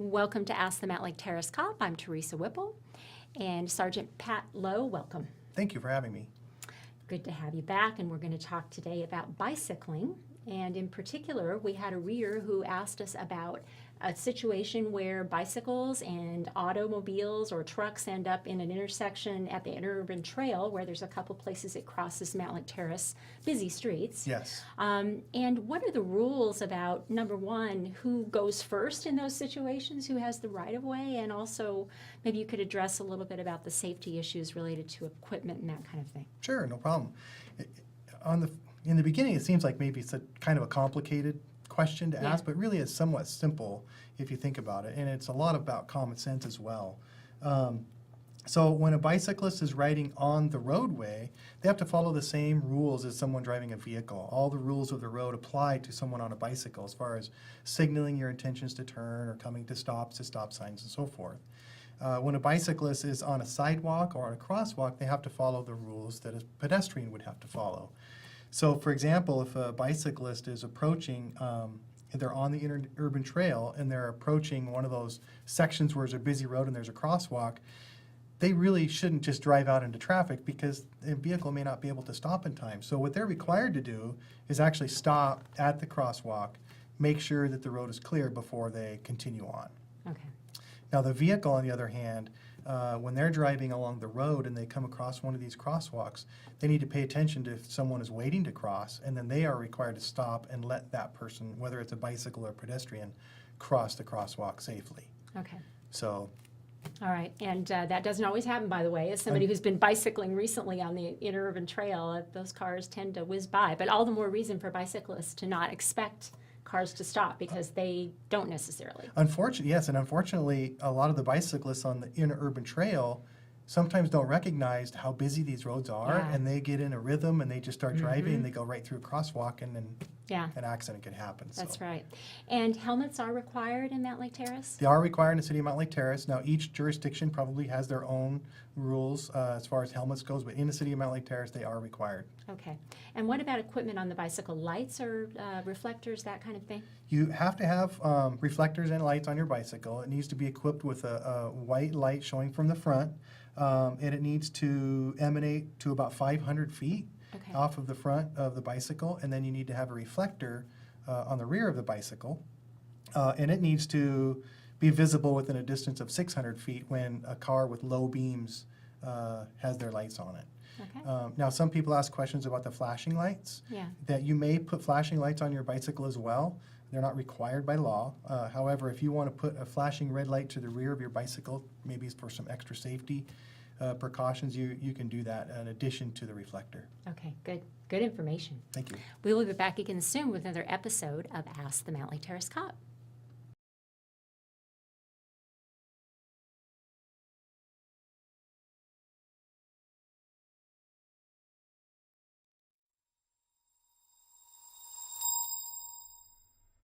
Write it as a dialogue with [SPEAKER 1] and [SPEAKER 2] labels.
[SPEAKER 1] Welcome to Ask the Mountlake Terrace Cop. I'm Teresa Whipple, and Sergeant Pat Lowe, welcome.
[SPEAKER 2] Thank you for having me.
[SPEAKER 1] Good to have you back, and we're going to talk today about bicycling. And in particular, we had a reader who asked us about a situation where bicycles and automobiles or trucks end up in an intersection at the Interurban Trail, where there's a couple places it crosses Mountlake Terrace, busy streets.
[SPEAKER 2] Yes.
[SPEAKER 1] And what are the rules about, number one, who goes first in those situations, who has the right-of-way, and also maybe you could address a little bit about the safety issues related to equipment and that kind of thing.
[SPEAKER 2] Sure, no problem. In the beginning, it seems like maybe it's a kind of a complicated question to ask, but really it's somewhat simple if you think about it, and it's a lot about common sense as well. So when a bicyclist is riding on the roadway, they have to follow the same rules as someone driving a vehicle. All the rules of the road apply to someone on a bicycle as far as signaling your intentions to turn or coming to stops at stop signs and so forth. When a bicyclist is on a sidewalk or on a crosswalk, they have to follow the rules that a pedestrian would have to follow. So, for example, if a bicyclist is approaching, they're on the Interurban Trail and they're approaching one of those sections where there's a busy road and there's a crosswalk, they really shouldn't just drive out into traffic because the vehicle may not be able to stop in time. So what they're required to do is actually stop at the crosswalk, make sure that the road is clear before they continue on.
[SPEAKER 1] Okay.
[SPEAKER 2] Now the vehicle, on the other hand, when they're driving along the road and they come across one of these crosswalks, they need to pay attention to if someone is waiting to cross, and then they are required to stop and let that person, whether it's a bicycle or pedestrian, cross the crosswalk safely.
[SPEAKER 1] Okay.
[SPEAKER 2] So.
[SPEAKER 1] All right, and that doesn't always happen, by the way. As somebody who's been bicycling recently on the Interurban Trail, those cars tend to whiz by, but all the more reason for bicyclists to not expect cars to stop because they don't necessarily.
[SPEAKER 2] Unfortunately, yes, and unfortunately, a lot of the bicyclists on the Interurban Trail sometimes don't recognize how busy these roads are, and they get in a rhythm and they just start driving and they go right through a crosswalk, and then an accident can happen.
[SPEAKER 1] That's right. And helmets are required in Mountlake Terrace?
[SPEAKER 2] They are required in the city of Mountlake Terrace. Now, each jurisdiction probably has their own rules as far as helmets goes, but in the city of Mountlake Terrace, they are required.
[SPEAKER 1] Okay. And what about equipment on the bicycle? Lights or reflectors, that kind of thing?
[SPEAKER 2] You have to have reflectors and lights on your bicycle. It needs to be equipped with a white light showing from the front, and it needs to emanate to about 500 feet off of the front of the bicycle, and then you need to have a reflector on the rear of the bicycle, and it needs to be visible within a distance of 600 feet when a car with low beams has their lights on it.
[SPEAKER 1] Okay.
[SPEAKER 2] Now, some people ask questions about the flashing lights. That you may put flashing lights on your bicycle as well. They're not required by law. However, if you want to put a flashing red light to the rear of your bicycle, maybe it's for some extra safety precautions, you can do that in addition to the reflector.
[SPEAKER 1] Okay, good. Good information.
[SPEAKER 2] Thank you.
[SPEAKER 1] We will be back again soon with another episode of Ask the Mountlake Terrace Cop.